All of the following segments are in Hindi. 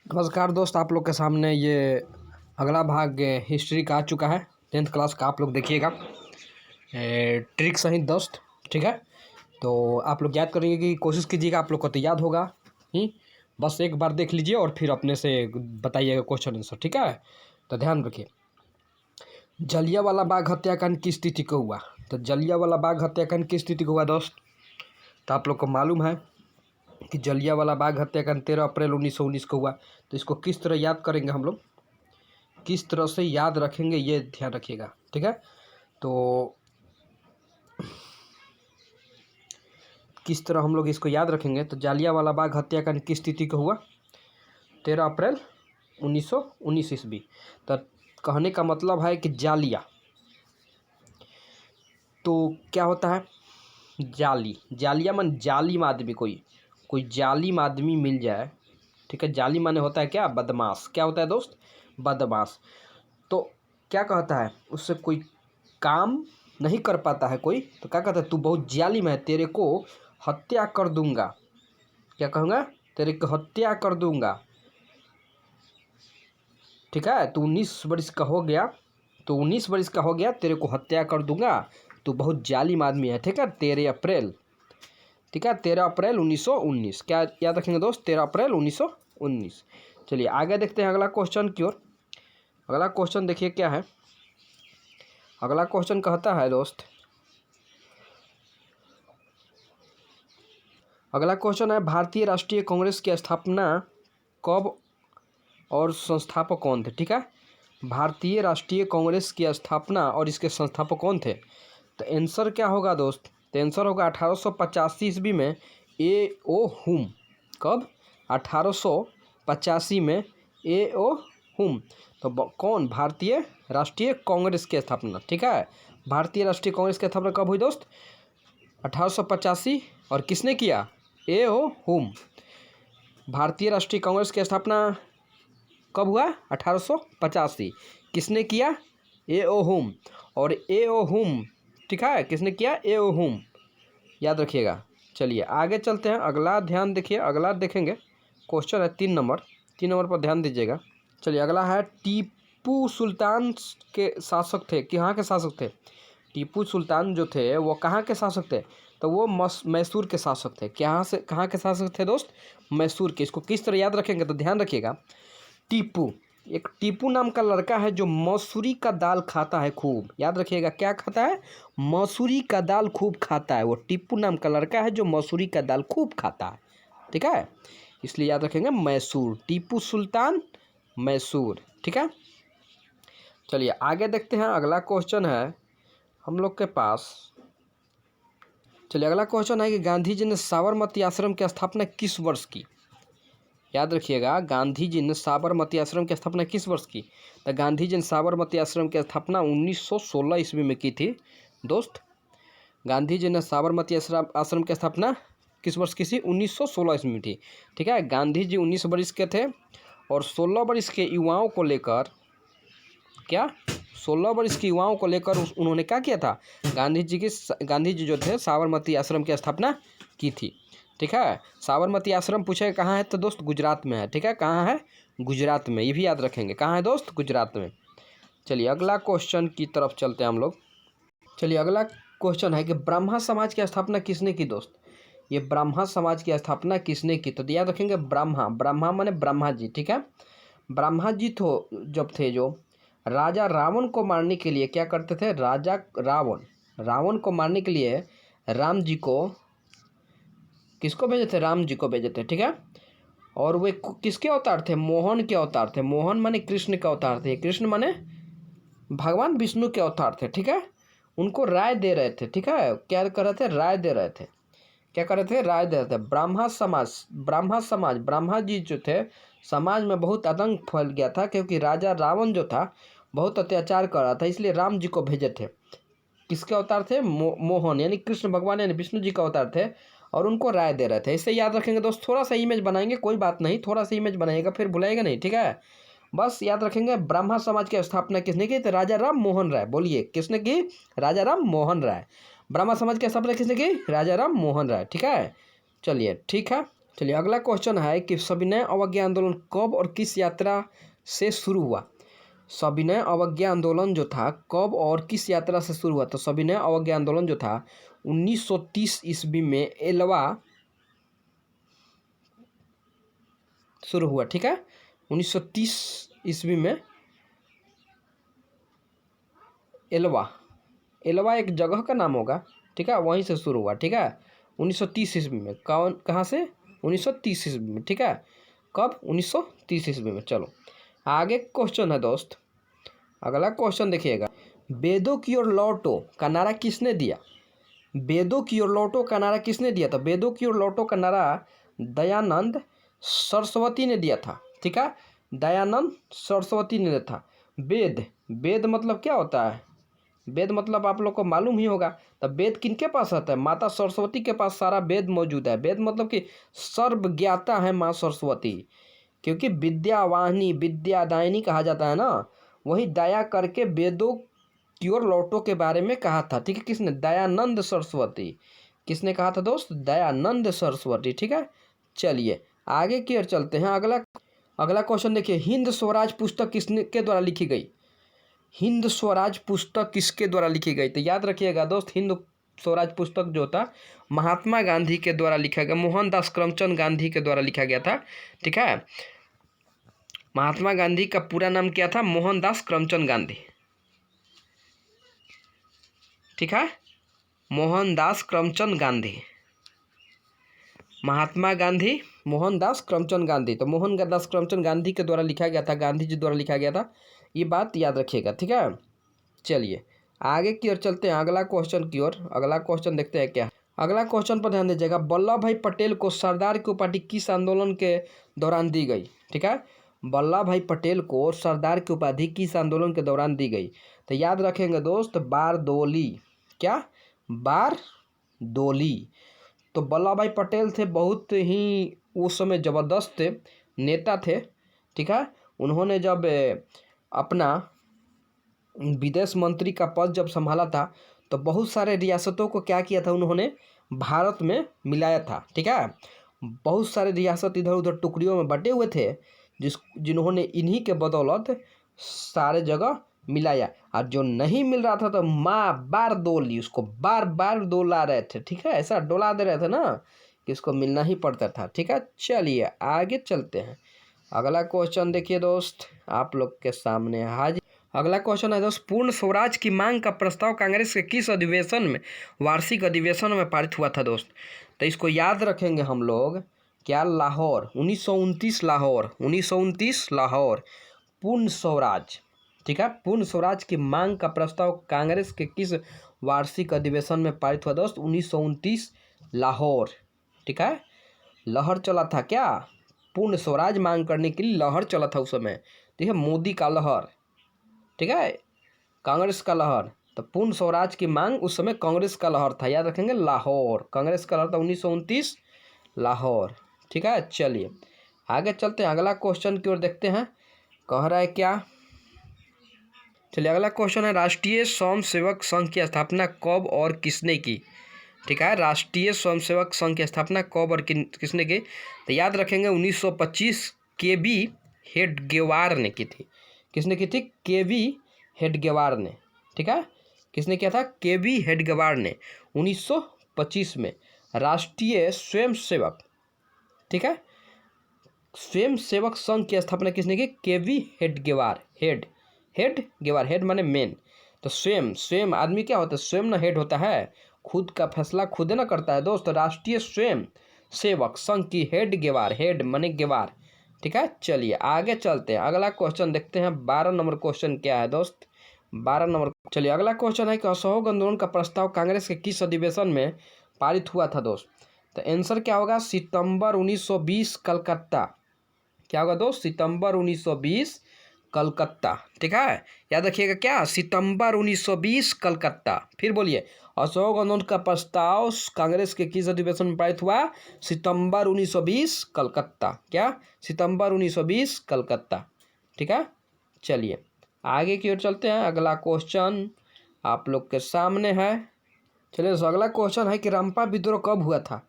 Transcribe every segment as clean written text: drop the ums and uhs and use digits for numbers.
नमस्कार दोस्त, आप लोग के सामने ये अगला भाग हिस्ट्री का आ चुका है। 10th क्लास का आप लोग देखिएगा। ट्रिक सहित दोस्त, ठीक है। तो आप लोग याद करेंगे कि कोशिश कीजिएगा, आप लोग को तो याद होगा ही। बस एक बार देख लीजिए और फिर अपने से बताइएगा क्वेश्चन आंसर, ठीक है। तो ध्यान रखिए, जलियांवाला बाग हत्याकांड किस तिथि को हुआ। तो जलियांवाला बाग हत्याकांड किस तिथि को हुआ दोस्त। तो आप लोग को मालूम है कि जलियांवाला बाग हत्याकांड 13 अप्रैल 1919 को हुआ। तो इसको किस तरह याद करेंगे हम लोग, किस तरह से याद रखेंगे, ये ध्यान रखिएगा, ठीक है। तो किस तरह हम लोग इसको याद रखेंगे, तो जलियांवाला बाग हत्याकांड किस तिथि को हुआ, 13 अप्रैल 1919 ईस्वी। तो कहने का मतलब है कि जालिया, तो क्या होता है जालिया मन जालिम आदमी, कोई जालिम आदमी मिल जाए, ठीक है। जालिम माने होता है क्या, बदमाश। क्या होता है दोस्त, बदमाश। तो क्या कहता है, उससे कोई काम नहीं कर पाता है कोई, तो क्या कहता है, तू बहुत जालिम है, तेरे को हत्या कर दूंगा। क्या कहूँगा, तेरे को हत्या कर दूंगा, ठीक है। तू 19 वर्ष का हो गया, तेरे को हत्या कर दूंगा, तू बहुत जालिम आदमी है, ठीक है। 13 अप्रैल, ठीक है, 13 अप्रैल 1919। क्या याद रखेंगे दोस्त, 13 अप्रैल 1919। चलिए आगे देखते हैं अगला क्वेश्चन की ओर। अगला क्वेश्चन देखिए क्या है। अगला क्वेश्चन कहता है दोस्त, अगला क्वेश्चन है, भारतीय राष्ट्रीय कांग्रेस की स्थापना कब और संस्थापक कौन थे, ठीक है। भारतीय राष्ट्रीय कांग्रेस की स्थापना और इसके संस्थापक कौन थे। तो आंसर क्या होगा दोस्त, तो आंसर होगा 1885 ईस्वी में ए ओ हुम। कब, 1885 में ए ओ हुम। तो कौन, भारतीय राष्ट्रीय कांग्रेस की स्थापना, ठीक है। भारतीय राष्ट्रीय कांग्रेस की स्थापना कब हुई दोस्त, 1885। और किसने किया, ए ओ हुम। भारतीय राष्ट्रीय कांग्रेस की स्थापना कब हुआ, 1885। किसने किया, ए ओ हुम। और ए ओ हुम, ठीक है, किसने किया, ए ओ हुम, याद रखिएगा। चलिए आगे चलते हैं, अगला ध्यान देखिए, अगला देखेंगे क्वेश्चन है 3 नंबर पर ध्यान दीजिएगा। चलिए अगला है, टीपू सुल्तान के शासक थे, कहाँ के शासक थे। टीपू सुल्तान जो थे वो कहाँ के शासक थे, तो वो मैसूर के शासक थे। कहाँ के शासक थे दोस्त, मैसूर के। इसको किस तरह याद रखेंगे, तो ध्यान रखिएगा, टीपू, एक टीपू नाम का लड़का है जो मसूरी का दाल खाता है खूब। याद रखिएगा, क्या खाता है, मसूरी का दाल खूब खाता है। वो टीपू नाम का लड़का है जो मसूरी का दाल खूब खाता है, ठीक है। इसलिए याद रखेंगे मैसूर, टीपू सुल्तान मैसूर, ठीक है। चलिए आगे देखते हैं, अगला क्वेश्चन है हम लोग के पास। चलिए अगला क्वेश्चन है कि गांधी जी ने साबरमती आश्रम की स्थापना किस वर्ष की। याद रखिएगा, गांधी जी ने साबरमती आश्रम की स्थापना किस वर्ष की। तो गांधी जी ने साबरमती आश्रम की स्थापना 1916 ईस्वी में की थी दोस्त। गांधी जी ने साबरमती आश्रम की स्थापना किस वर्ष की थी, 1916 ईस्वी में थी, ठीक है। गांधी जी 19 वर्ष के थे और 16 वर्ष के युवाओं को लेकर, क्या 16 वर्ष के युवाओं को लेकर उन्होंने क्या किया था, गांधी जी जो थे साबरमती आश्रम की स्थापना की थी, ठीक है। साबरमती आश्रम पूछे कहाँ है, तो दोस्त गुजरात में है, ठीक है। कहाँ है, गुजरात में, ये भी याद रखेंगे, कहाँ है दोस्त, गुजरात में। चलिए अगला क्वेश्चन की तरफ चलते हैं हम लोग। चलिए अगला क्वेश्चन है कि ब्राह्मण समाज की स्थापना किसने की दोस्त। ये ब्राह्मण समाज की स्थापना किसने की, तो याद रखेंगे ब्रह्मा माने ब्रह्मा जी, ठीक है। ब्रह्मा जी तो जब थे, जो राजा रावण को मारने के लिए क्या करते थे, राजा रावण को मारने के लिए राम जी को, किसको भेजे थे, राम जी को भेजे थे, ठीक है। और वे किसके अवतार थे, मोहन के अवतार थे। मोहन माने कृष्ण के अवतार थे, कृष्ण माने भगवान विष्णु के अवतार थे, ठीक है। उनको राय दे रहे थे, ठीक है। क्या कर रहे थे, राय दे रहे थे, क्या कर रहे थे, राय दे रहे थे। ब्रह्मा जी जो थे, समाज में बहुत आतंक फैल गया था, क्योंकि राजा रावण जो था बहुत अत्याचार कर रहा था, इसलिए राम जी को भेजे थे। किसके अवतार थे, मोहन यानी कृष्ण भगवान यानी विष्णु जी का अवतार थे, और उनको राय दे रहे थे। इससे याद रखेंगे दोस्त, थोड़ा सा इमेज बनाएंगे, कोई बात नहीं, थोड़ा सा इमेज बनाएगा, फिर भुलाएगा नहीं, ठीक है। बस याद रखेंगे, ब्राह्मण समाज की स्थापना किसने की, तो राजा राम मोहन राय। बोलिए किसने की, राजा राम मोहन राय। ब्राह्मण समाज की स्थापना किसने की, राजा राम मोहन राय, ठीक है। चलिए ठीक है, चलिए अगला क्वेश्चन है कि सविनय अवज्ञा आंदोलन कब और किस यात्रा से शुरू हुआ। सविनय अवज्ञा आंदोलन जो था कब और किस यात्रा से शुरू हुआ। तो सविनय अवज्ञा आंदोलन जो था 1930 ईस्वी में एलवा शुरू हुआ। ठीक है, 1930 ईस्वी में एलवा एक जगह का नाम होगा। ठीक है, वहीं से शुरू हुआ। ठीक है, 1930 ईस्वी में। कहाँ से? 1930 ईस्वी में। ठीक है, कब? 1930 ईस्वी में। चलो आगे क्वेश्चन है दोस्त, अगला क्वेश्चन देखिएगा। वेदों की ओर लौटो का नारा किसने दिया। वेदों की ओर लौटो का नारा किसने दिया था। वेदों की ओर लौटो का नारा दयानंद सरस्वती ने दिया था। ठीक है, दयानंद सरस्वती ने दिया था। वेद मतलब क्या होता है। वेद मतलब आप लोग को मालूम ही होगा। तब वेद किनके पास रहता है। माता सरस्वती के पास सारा वेद मौजूद है। वेद मतलब कि सर्वज्ञाता है माँ सरस्वती, क्योंकि विद्यावाहिनी विद्यादायिनी कहा जाता है ना। वही दया करके वेदों की ओर लौटो के बारे में कहा था। ठीक है, किसने? दयानंद सरस्वती। किसने कहा था दोस्त? दयानंद सरस्वती। ठीक है, चलिए आगे की ओर चलते हैं। अगला क्वेश्चन देखिए, हिंद स्वराज पुस्तक किसने के द्वारा लिखी गई। हिंद स्वराज पुस्तक किसके द्वारा लिखी गई। तो याद रखिएगा दोस्त, हिंद स्वराज पुस्तक जो था महात्मा गांधी के द्वारा लिखा गया, मोहनदास करमचंद गांधी के द्वारा लिखा गया था। ठीक है, महात्मा गांधी का पूरा नाम क्या था? मोहनदास करमचंद गांधी। ठीक है, मोहनदास करमचंद गांधी। महात्मा गांधी मोहनदास करमचंद गांधी। तो मोहनदास करमचंद गांधी के द्वारा लिखा गया था, गांधी जी द्वारा लिखा गया था। ये बात याद रखिएगा। ठीक है, चलिए आगे की ओर चलते हैं, अगला क्वेश्चन की ओर। अगला क्वेश्चन देखते हैं क्या। अगला क्वेश्चन पर ध्यान दीजिएगा। वल्लभ भाई पटेल को सरदार की उपाधि किस आंदोलन के दौरान दी गई। ठीक है, वल्लभ भाई पटेल को सरदार की उपाधि किस आंदोलन के दौरान दी गई। तो याद रखेंगे दोस्त, बारदोली। क्या? बारदोली। तो वल्लभ भाई पटेल थे, बहुत ही उस समय ज़बरदस्त थे, नेता थे। ठीक है, उन्होंने जब अपना विदेश मंत्री का पद जब संभाला था तो बहुत सारे रियासतों को क्या किया था, उन्होंने भारत में मिलाया था। ठीक है, बहुत सारे रियासत इधर उधर टुकड़ियों में बटे हुए थे, जिन्होंने इन्हीं के बदौलत सारे जगह मिलाया। और जो नहीं मिल रहा था तो माँ बार दोली, उसको बार बार डोला रहे थे। ठीक है, ऐसा डोला दे रहे थे ना कि उसको मिलना ही पड़ता था। ठीक है, चलिए आगे चलते हैं। अगला क्वेश्चन देखिए दोस्त, आप लोग के सामने हाजिर। अगला क्वेश्चन है दोस्त, पूर्ण स्वराज की मांग का प्रस्ताव कांग्रेस के किस अधिवेशन में, वार्षिक अधिवेशन में पारित हुआ था दोस्त। तो इसको याद रखेंगे हम लोग। क्या? लाहौर, 1929 लाहौर, 1929 लाहौर, पूर्ण स्वराज। ठीक है, पूर्ण स्वराज की मांग का प्रस्ताव कांग्रेस के किस वार्षिक अधिवेशन में पारित हुआ दोस्त? 1929 लाहौर। ठीक है, लहर चला था क्या? पूर्ण स्वराज मांग करने के लिए लहर चला था उस समय। ठीक है, मोदी का लहर। ठीक है, कांग्रेस का लहर। तो पूर्ण स्वराज की मांग उस समय कांग्रेस का लहर था। याद रखेंगे, लाहौर, कांग्रेस का लहर था 1929 लाहौर। ठीक है, चलिए आगे चलते हैं, अगला क्वेश्चन की ओर देखते हैं। कह रहा है क्या। चलिए अगला क्वेश्चन है, राष्ट्रीय स्वयंसेवक संघ की स्थापना कब और किसने की। ठीक है, राष्ट्रीय स्वयंसेवक संघ की स्थापना कब और किसने की। तो याद रखेंगे 1925 के.वी. हेडगेवार ने की थी। किसने की थी? के.वी. हेडगेवार ने। ठीक है, किसने किया था? के.वी. हेडगेवार ने 1925 में राष्ट्रीय स्वयंसेवक। ठीक है, स्वयंसेवक संघ की स्थापना किसने की? के.वी. हेडगेवार। हेडगेवार, हेड माने मेन। तो स्वयं आदमी क्या होता है? स्वयं ना हेड होता है, खुद का फैसला खुद ना करता है दोस्त। राष्ट्रीय स्वयं सेवक संघ की हेडगेवार, हेड माने गेवार। ठीक है, चलिए आगे चलते हैं, अगला क्वेश्चन देखते हैं। 12 नंबर क्वेश्चन क्या है दोस्त? 12 नंबर। चलिए अगला क्वेश्चन है कि असहयोग आंदोलन का प्रस्ताव कांग्रेस के किस अधिवेशन में पारित हुआ था दोस्त। तो आंसर क्या होगा? सितंबर 1920 कलकत्ता। क्या होगा दोस्त? सितंबर 1920 कलकत्ता। ठीक है, याद रखिएगा। क्या? सितंबर 1920 कलकत्ता। फिर बोलिए, असहयोग आंदोलन का प्रस्ताव कांग्रेस के किस अधिवेशन में पारित हुआ? सितंबर 1920 कलकत्ता। क्या? सितंबर 1920 कलकत्ता। ठीक है, चलिए आगे की ओर चलते हैं, अगला क्वेश्चन आप लोग के सामने है। चलिए अगला क्वेश्चन है कि रंपा विद्रोह कब हुआ था।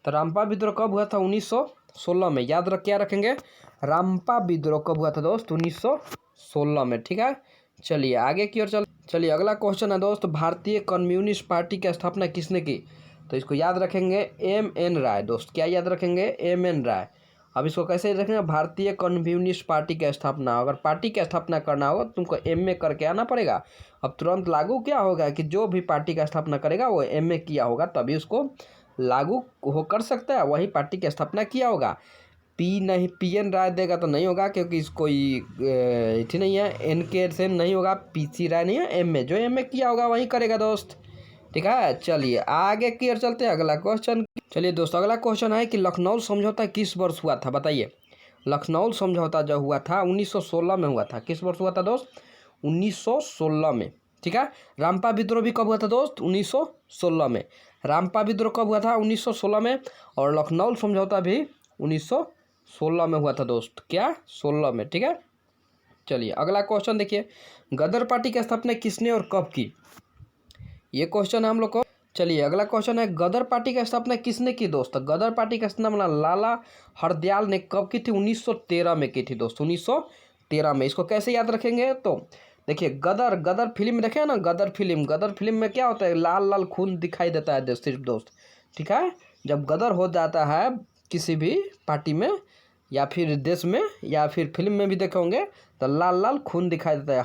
तो रामपा विद्रोह कब हुआ था? 1916 में। याद रख, क्या रखेंगे? रामपा विद्रोह कब हुआ था दोस्त? 1916 में। ठीक है, चलिए आगे की ओर चलिए अगला क्वेश्चन है दोस्त, भारतीय कम्युनिस्ट पार्टी की स्थापना किसने की? तो इसको याद रखेंगे M.N. राय दोस्त। क्या याद रखेंगे? M.N. राय। अब इसको कैसे रखेंगे? भारतीय कम्युनिस्ट पार्टी की स्थापना, अगर पार्टी की स्थापना करना होगा तो तुमको M.A. करके आना पड़ेगा। अब तुरंत लागू क्या होगा कि जो भी पार्टी का स्थापना करेगा वो M.A. किया होगा, तभी उसको लागू हो कर सकता है, वही पार्टी की स्थापना किया होगा। P.N. राय देगा तो नहीं होगा, क्योंकि इसको थी नहीं है, N.K. सेन नहीं होगा, P.C. राय नहीं है, M.A. जो M.A. किया होगा वही करेगा दोस्त। ठीक है, चलिए आगे की ओर चलते हैं अगला क्वेश्चन। चलिए दोस्त अगला क्वेश्चन है कि लखनऊ समझौता किस वर्ष हुआ था? बताइए। लखनऊ समझौता जो हुआ था 1916 में हुआ था। किस वर्ष हुआ था दोस्त? 1916 में। ठीक है, रामपा विद्रोह भी कब हुआ था दोस्त? 1916 में। रामपा विद्रोह कब हुआ था? 1916 में। और लखनऊ समझौता भी 1916 में हुआ था दोस्त। क्या? 16 में। ठीक है, चलिए अगला क्वेश्चन देखिए, गदर पार्टी की स्थापना किसने और कब की? ये क्वेश्चन है हम लोग को। चलिए अगला क्वेश्चन है, गदर पार्टी की स्थापना किसने की दोस्त? गदर पार्टी की स्थापना लाला हरदयाल ने कब की थी? 1913 में की थी दोस्त। 1913 में। इसको कैसे याद रखेंगे? तो देखिए, गदर गदर फिल्म देखे ना, गदर फिल्म में क्या होता है? लाल लाल खून दिखाई देता है सिर्फ दोस्त। ठीक है, जब गदर हो जाता है किसी भी पार्टी में या फिर देश में या फिर फिल्म में भी देखे होंगे, तो लाल लाल खून दिखाई देता है।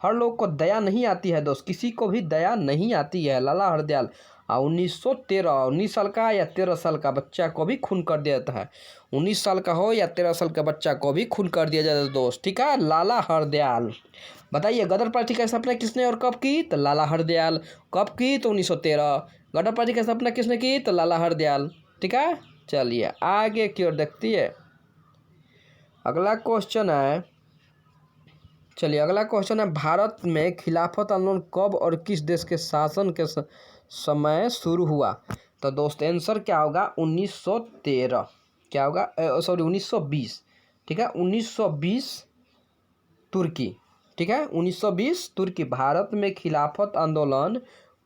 हर लोग को दया नहीं आती है दोस्त, किसी को भी दया नहीं आती है। लाला हरदयाल 1913, 19 साल का या 13 साल का बच्चा को भी खून कर दिया जाता है। 19 साल का हो या 13 साल का बच्चा को भी खून कर दिया जाता है दोस्त। ठीक है, लाला हरदयाल। बताइए, गदर पार्टी का स्थापना किसने और कब की? तो लाला हरदयाल। कब की? तो 1913। गदर पार्टी का स्थापना किसने की? तो लाला हरदयाल। ठीक है, चलिए आगे की ओर देखती है अगला क्वेश्चन है। चलिए अगला क्वेश्चन है, भारत में खिलाफत आंदोलन कब और किस देश के शासन के समय शुरू हुआ? तो दोस्त आंसर क्या होगा? 1913। क्या होगा? सॉरी 1920। ठीक है, 1920 तुर्की। ठीक है, 1920 तुर्की। भारत में खिलाफत आंदोलन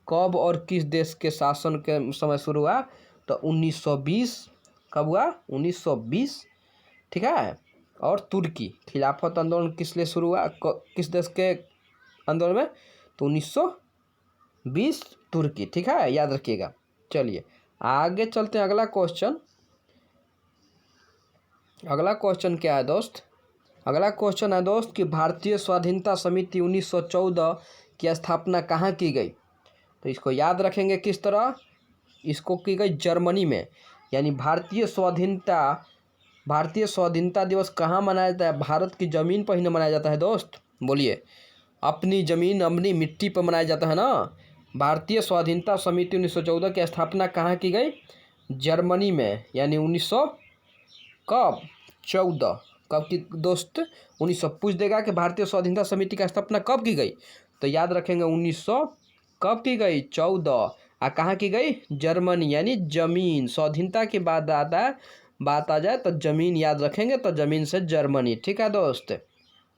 कब और किस देश के शासन के समय शुरू हुआ? तो 1920। कब हुआ? 1920। ठीक है, और तुर्की। खिलाफत आंदोलन किस लिए शुरू हुआ? किस देश के आंदोलन में? तो 1920 तुर्की। ठीक है, याद रखिएगा। चलिए आगे चलते हैं अगला क्वेश्चन। अगला क्वेश्चन क्या है दोस्त? अगला क्वेश्चन है दोस्त कि भारतीय स्वाधीनता समिति 1914 की स्थापना कहाँ की गई? तो इसको याद रखेंगे किस तरह? इसको की गई जर्मनी में। यानी भारतीय स्वाधीनता दिवस कहाँ मनाया जाता है? भारत की ज़मीन पर ही न मनाया जाता है दोस्त। बोलिए, अपनी ज़मीन अपनी मिट्टी पर मनाया जाता है ना। भारतीय स्वाधीनता समिति 1914 की स्थापना कहाँ की गई? जर्मनी में। यानी 1900 कब? 14। कब की दोस्त? 1900। पूछ देगा कि भारतीय स्वाधीनता समिति की स्थापना कब की गई, तो याद रखेंगे 1900 कब की गई? 14। कहाँ की गई? जर्मनी। यानी ज़मीन, स्वाधीनता की बात आ जाए तो ज़मीन याद रखेंगे, तो ज़मीन से जर्मनी। ठीक है दोस्त,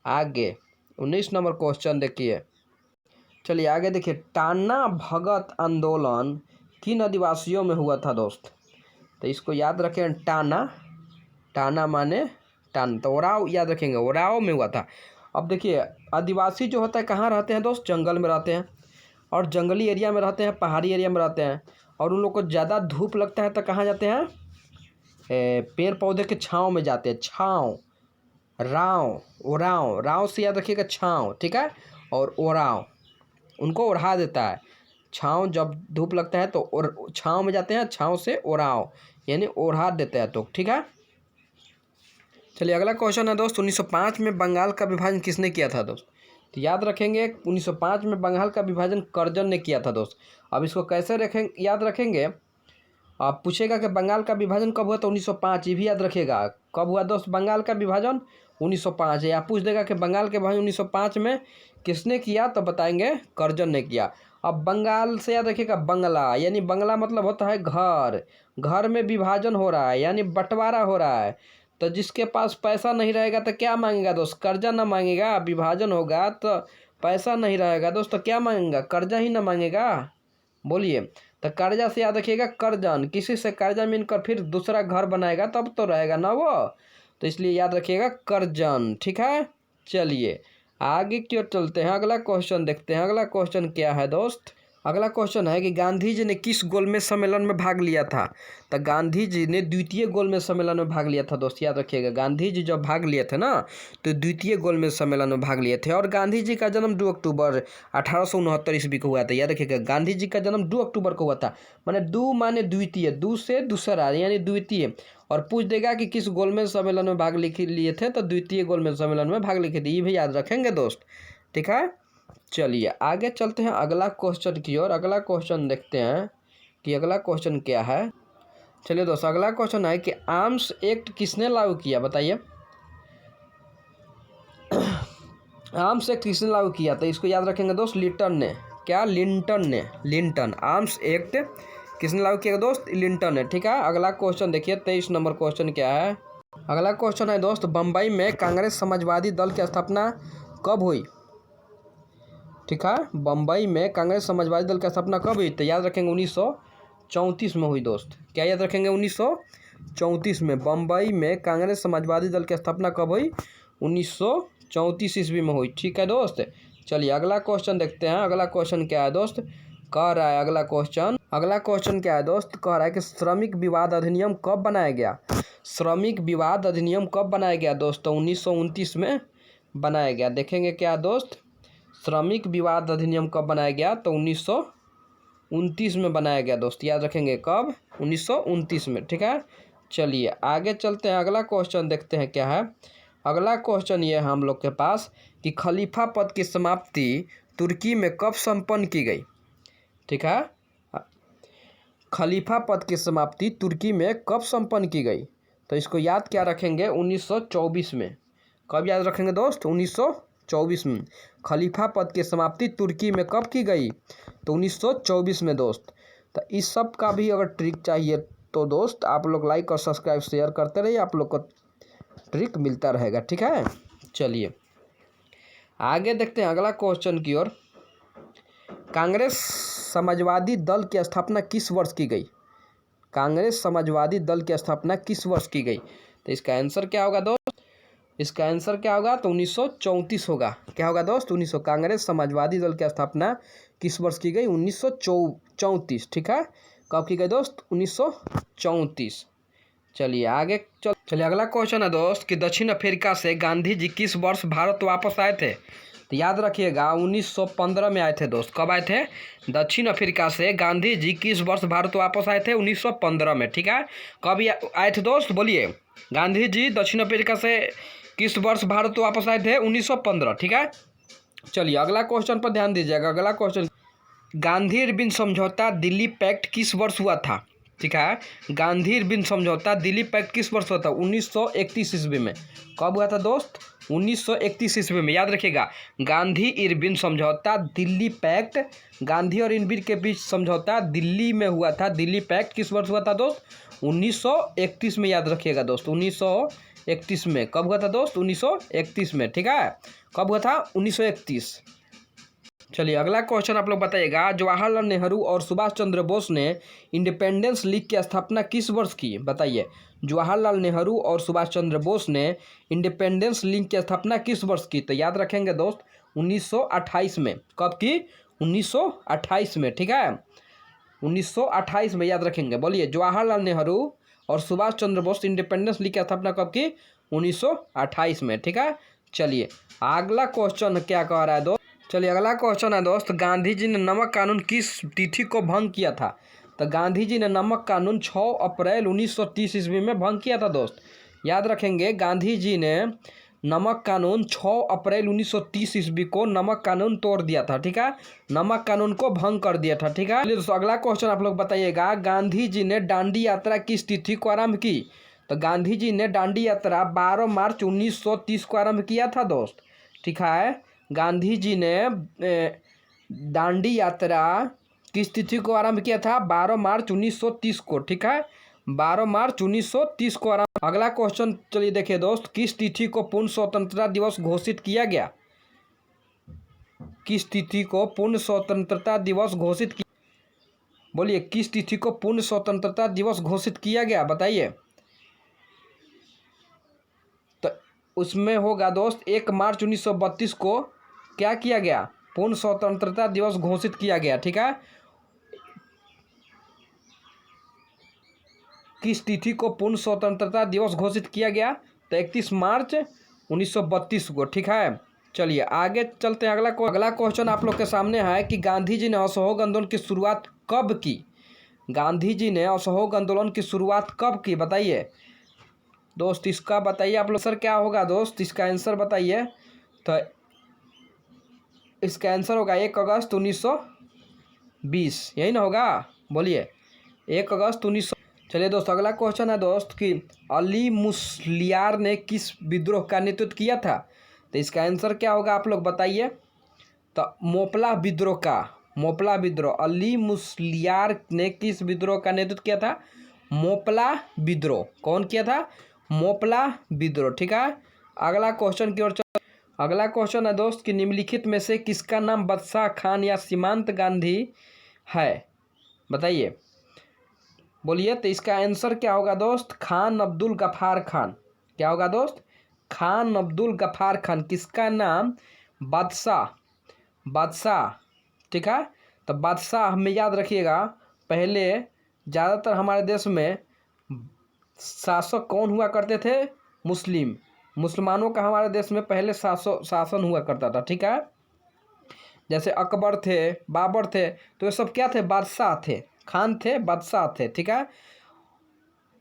आगे 19 नंबर क्वेश्चन देखिए। चलिए आगे देखिए, टाना भगत आंदोलन किन आदिवासियों में हुआ था दोस्त? तो इसको याद रखें, टाना माने टान, तो ओराव याद रखेंगे, ओराव में हुआ था। अब देखिए, आदिवासी जो होता है कहाँ रहते हैं दोस्त? जंगल में रहते हैं, और जंगली एरिया में रहते हैं, पहाड़ी एरिया में रहते हैं। और उन लोग को ज़्यादा धूप लगता है तो कहाँ जाते हैं? पेड़ पौधे के छाँव में जाते हैं। छाँव, राव से याद रखिएगा, छाँव। ठीक है, और ओराव उनको ओढ़ा देता है। छाँव, जब धूप लगता है तो छाँव में जाते हैं, छाँव से ओराव यानी ओढ़ा देते हैं। तो ठीक है, चलिए अगला क्वेश्चन है दोस्त, 1905 में बंगाल का विभाजन किसने किया था दोस्त? तो याद रखेंगे 1905 में बंगाल का विभाजन कर्जन ने किया था दोस्त। अब इसको कैसे याद रखेंगे? आप पूछेगा कि बंगाल का विभाजन कब हुआ? तो 1905। ये भी याद रखिएगा, कब हुआ दोस्त बंगाल का विभाजन? 1905। या पूछ देगा कि बंगाल के विभाजन 1905 में किसने किया, तो बताएंगे कर्जन ने किया। अब बंगाल से याद रखिएगा बंगला, यानी बंगला मतलब होता है घर। घर में विभाजन हो रहा है यानी बंटवारा हो रहा है। तो जिसके पास पैसा नहीं रहेगा तो क्या मांगेगा दोस्त? कर्जा ना मांगेगा। विभाजन होगा तो पैसा नहीं रहेगा दोस्त, तो क्या मांगेगा? कर्जा ही ना मांगेगा। बोलिए। तो कर्जा से याद रखिएगा कर्जन, किसी से कर्जा मिलकर फिर दूसरा घर बनाएगा तब तो रहेगा ना वो, तो इसलिए याद रखिएगा कर्जन। ठीक है, चलिए आगे की ओर चलते हैं, अगला क्वेश्चन देखते हैं। अगला क्वेश्चन क्या है दोस्त? अगला क्वेश्चन है कि गांधी जी ने किस गोलमेज सम्मेलन में भाग लिया था? तो गांधी जी ने द्वितीय गोलमेज सम्मेलन में भाग लिया था दोस्त, याद रखिएगा। गांधी जी जब भाग लिए थे ना तो द्वितीय गोलमेज सम्मेलन में भाग लिए थे। और गांधी जी का जन्म 2 अक्टूबर 1869 ईस्वी को हुआ था, याद रखिएगा। गांधी जी का जन्म 2 अक्टूबर को हुआ था। माने दो माने द्वितीय, दो से दूसरा यानी द्वितीय। और पूछ देगा कि किस गोलमेज सम्मेलन में भाग लिए थे, तो द्वितीय गोलमेज सम्मेलन में भाग लिए थे, ये भी याद रखेंगे दोस्त। ठीक है, चलिए आगे चलते हैं अगला क्वेश्चन की ओर। अगला क्वेश्चन देखते हैं कि अगला क्वेश्चन क्या है। चलिए दोस्त, अगला क्वेश्चन है कि आर्म्स एक्ट किसने लागू किया? बताइए। आर्म्स एक्ट किसने लागू किया? तो इसको याद रखेंगे दोस्त, लिंटन ने। क्या? लिंटन ने, लिंटन। आर्म्स एक्ट किसने लागू किया दोस्त? लिंटन ने। ठीक है, अगला क्वेश्चन देखिए, 23 नंबर क्वेश्चन क्या है? अगला क्वेश्चन है दोस्त, बम्बई में कांग्रेस समाजवादी दल की स्थापना कब हुई? ठीक है, बम्बई में कांग्रेस समाजवादी दल की स्थापना कब हुई? तो याद रखेंगे 1934 में हुई दोस्त। क्या याद रखेंगे? 1934 में बम्बई में कांग्रेस समाजवादी दल की स्थापना कब हुई? 1934 ईस्वी में हुई। ठीक है दोस्त, चलिए अगला क्वेश्चन देखते हैं। अगला क्वेश्चन क्या है दोस्त? कह रहा है अगला क्वेश्चन क्या है दोस्त? कह रहा है कि श्रमिक विवाद अधिनियम कब बनाया गया? श्रमिक विवाद अधिनियम कब बनाया गया दोस्तों? 1929 में बनाया गया। देखेंगे क्या दोस्त, श्रमिक विवाद अधिनियम कब बनाया गया? तो 1929 में बनाया गया दोस्त, याद रखेंगे। कब? 1929 में। ठीक है, चलिए आगे चलते हैं। अगला क्वेश्चन देखते हैं क्या है। अगला क्वेश्चन ये है हम लोग के पास कि खलीफा पद की समाप्ति तुर्की में कब संपन्न की गई? ठीक है, खलीफा पद की समाप्ति तुर्की में कब संपन्न की गई? तो इसको याद क्या रखेंगे? 1924 में। कब याद रखेंगे दोस्त? 1924 में। खलीफा पद की समाप्ति तुर्की में कब की गई? तो 1924 में दोस्त। तो इस सब का भी अगर ट्रिक चाहिए तो दोस्त आप लोग लाइक और सब्सक्राइब शेयर करते रहिए, आप लोग को ट्रिक मिलता रहेगा। ठीक है, चलिए आगे देखते हैं अगला क्वेश्चन की ओर। कांग्रेस समाजवादी दल की स्थापना किस वर्ष की गई? कांग्रेस समाजवादी दल की स्थापना किस वर्ष की गई? तो इसका आंसर क्या होगा दोस्त? इसका आंसर क्या होगा? तो 1934 होगा। क्या होगा दोस्त? 1900। कांग्रेस समाजवादी दल की स्थापना किस वर्ष की गई? 1934। ठीक है, कब की गई दोस्त? 1934। चलिए आगे चलिए अगला क्वेश्चन है दोस्त कि दक्षिण अफ्रीका से गांधी जी किस वर्ष भारत वापस आए थे? तो याद रखिएगा 1915 में आए थे दोस्त। कब आए थे? दक्षिण अफ्रीका से गांधी जी किस वर्ष भारत वापस आए थे? 1915 में। ठीक है, कब आए थे दोस्त? बोलिए। गांधी जी दक्षिण अफ्रीका से किस वर्ष भारत वापस आए थे? 1915। ठीक है, चलिए अगला क्वेश्चन पर ध्यान दीजिएगा। अगला क्वेश्चन, गांधी इरविन समझौता दिल्ली पैक्ट किस वर्ष हुआ था? ठीक है, गांधी इरविन समझौता दिल्ली पैक्ट किस वर्ष हुआ था? 1931 ईस्वी में। कब हुआ था दोस्त? 1931 ईस्वी में। याद रखिएगा, गांधी इरविन समझौता दिल्ली पैक्ट, गांधी और इरविन के बीच समझौता दिल्ली में हुआ था। दिल्ली पैक्ट किस वर्ष हुआ था दोस्त? 1931 में। याद रखिएगा दोस्त, 1931 में। कब हुआ था दोस्त? 1931 में। ठीक है, कब हुआ था? 1931। चलिए अगला क्वेश्चन आप लोग बताइएगा, जवाहरलाल नेहरू और सुभाष चंद्र बोस ने इंडिपेंडेंस लीग की स्थापना किस वर्ष की? बताइए। जवाहरलाल नेहरू और सुभाष चंद्र बोस ने इंडिपेंडेंस लीग की स्थापना किस वर्ष की? तो याद रखेंगे दोस्त 1928 में। कब की? 1928 में। ठीक है, 1928 में याद रखेंगे। बोलिए, जवाहरलाल नेहरू और सुभाष चंद्र बोस इंडिपेंडेंस लीग की स्थापना कब की? 1928 में। ठीक है, चलिए अगला क्वेश्चन क्या कह रहा है दोस्त? चलिए अगला क्वेश्चन है दोस्त, गांधी जी ने नमक कानून किस तिथि को भंग किया था? तो गांधी जी ने नमक कानून 6 अप्रैल 1930 ईस्वी में भंग किया था दोस्त। याद रखेंगे, गांधी जी ने नमक कानून 6 अप्रैल 1930 ईस्वी को नमक कानून तोड़ दिया था। ठीक है, नमक कानून को भंग कर दिया था। ठीक है, दोस्तों अगला क्वेश्चन आप लोग बताइएगा, गांधी जी ने दांडी यात्रा किस तिथि को आरंभ की? तो गांधी जी ने दांडी यात्रा 12 मार्च 1930 को आरंभ किया था दोस्त। ठीक है, गांधी जी ने दांडी यात्रा किस तिथि को आरंभ किया था? 12 मार्च 1930 को। ठीक है, 12 मार्च 1930 को आरंभ। अगला क्वेश्चन चलिए देखिए दोस्त, किस तिथि को पूर्ण स्वतंत्रता दिवस घोषित किया गया? किस तिथि को पूर्ण स्वतंत्रता दिवस घोषित किया? बोलिए किस तिथि को पूर्ण स्वतंत्रता दिवस घोषित किया गया, बताइए। तो उसमें होगा दोस्त 1 मार्च 1932 को क्या किया गया, पूर्ण स्वतंत्रता दिवस घोषित किया गया, ठीक है। किस तिथि को पूर्ण स्वतंत्रता दिवस घोषित किया गया, तो 31 मार्च 1932 को, ठीक है। चलिए आगे चलते हैं। अगला क्वेश्चन आप लोग के सामने है कि गांधी जी ने असहयोग आंदोलन की शुरुआत कब की। गांधी जी ने असहयोग आंदोलन की शुरुआत कब की, बताइए दोस्त। इसका बताइए आप लोग, सर क्या होगा दोस्त, इसका आंसर बताइए। तो इसका आंसर होगा 1 अगस्त 1920, यही ना होगा, बोलिए 1 अगस्त 1900। चलिए दोस्त अगला क्वेश्चन है दोस्त कि अली मुस्लियार ने किस विद्रोह का नेतृत्व किया था, तो इसका आंसर क्या होगा आप लोग बताइए। तो मोपला विद्रोह, अली मुस्लियार ने किस विद्रोह का नेतृत्व किया था, मोपला विद्रोह। कौन किया था, मोपला विद्रोह, ठीक है। अगला क्वेश्चन की ओर अगला क्वेश्चन है दोस्त कि निम्नलिखित में से किसका नाम बदशाह खान या सीमांत गांधी है, बताइए, बोलिए। तो इसका आंसर क्या होगा दोस्त, खान अब्दुल गफ्फार खान। क्या होगा दोस्त, खान अब्दुल गफ्फार खान। किसका नाम, बादशाह, ठीक है। तो बादशाह हमें याद रखिएगा, पहले ज़्यादातर हमारे देश में शासक कौन हुआ करते थे, मुसलमानों का हमारे देश में पहले शासन हुआ करता था, ठीक है। जैसे अकबर थे, बाबर थे, तो ये सब क्या थे, बादशाह थे, खान थे, बादशाह थे, ठीक है।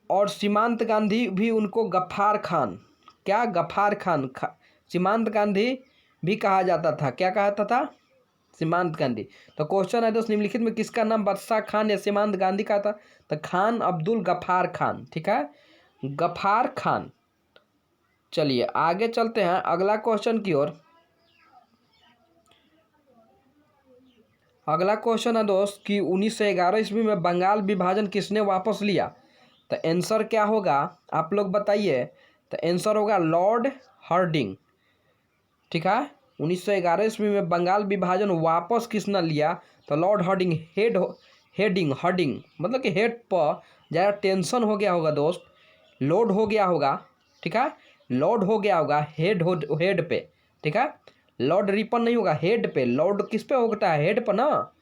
और सीमांत गांधी भी उनको गफ्फार खान, क्या गफ्फार खान, सीमांत गांधी भी कहा जाता था, क्या कहा था, सीमांत गांधी। तो क्वेश्चन है दोस्त निम्नलिखित में किसका नाम बादशाह खान या सीमांत गांधी का था, तो खान अब्दुल गफ्फार खान, ठीक है, गफ्फार खान। चलिए आगे चलते हैं अगला क्वेश्चन की ओर। अगला क्वेश्चन है दोस्त कि 1911 ईस्वी में बंगाल विभाजन किसने वापस लिया, तो आंसर क्या होगा आप लोग बताइए। तो आंसर होगा लॉर्ड हार्डिंग, ठीक है। 1911 ईस्वी में बंगाल विभाजन वापस किसने लिया, तो लॉर्ड हार्डिंग। हर्डिंग मतलब कि हेड पर ज़्यादा टेंशन हो गया होगा दोस्त, लोड हो गया होगा, ठीक है, लोड हो गया होगा हेड पे, ठीक है। लॉर्ड रिपन नहीं होगा, हेड पे। लॉर्ड किस पे होता है, हेड पर ना।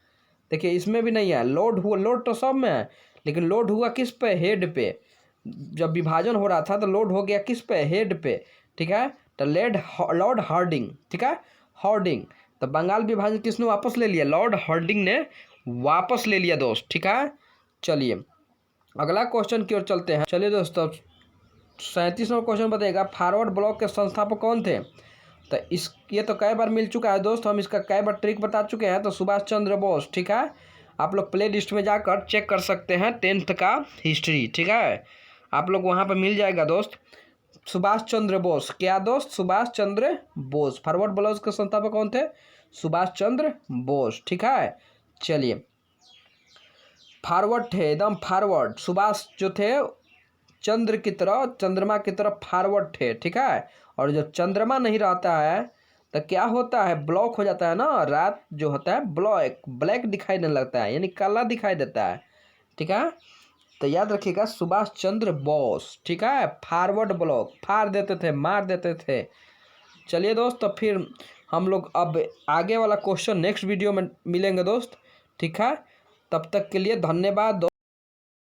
देखिए इसमें भी नहीं है, लोड हुआ, लोड तो सब में है, लेकिन लोड हुआ किस पे, हेड पे। जब विभाजन हो रहा था तो लोड हो गया किस पे, हेड पे, ठीक है। तो लॉर्ड हार्डिंग, ठीक है, हार्डिंग। तो बंगाल विभाजन किसने वापस ले लिया, लॉर्ड हार्डिंग ने वापस ले लिया दोस्त, ठीक है। चलिए अगला क्वेश्चन की ओर चलते हैं। चलिए दोस्तों 37वां क्वेश्चन बताइएगा, फॉरवर्ड ब्लॉक के संस्थापक कौन थे। तो ये तो कई बार मिल चुका है दोस्त, हम इसका कई बार ट्रिक बता चुके हैं। तो सुभाष चंद्र बोस, ठीक है। आप लोग प्ले लिस्ट में जाकर चेक कर सकते हैं 10th का हिस्ट्री, ठीक है, आप लोग वहाँ पर मिल जाएगा दोस्त। सुभाष चंद्र बोस, क्या दोस्त, सुभाष चंद्र बोस। फॉरवर्ड ब्लॉक के संस्थापक कौन थे, सुभाष चंद्र बोस, ठीक है। चलिए फॉरवर्ड थे, एकदम फॉरवर्ड। सुभाष जो थे चंद्र की तरह, चंद्रमा की तरफ फॉरवर्ड थे, ठीक है। और जो चंद्रमा नहीं रहता है तो क्या होता है, ब्लॉक हो जाता है ना, रात जो होता है ब्लैक दिखाई देने लगता है, यानी काला दिखाई देता है, ठीक है। तो याद रखिएगा सुभाष चंद्र बोस, ठीक है। फॉरवर्ड ब्लॉक, फाड़ देते थे, मार देते थे। चलिए दोस्त तो फिर हम लोग अब आगे वाला क्वेश्चन नेक्स्ट वीडियो में मिलेंगे दोस्त, ठीक है। तब तक के लिए धन्यवाद दोस्त।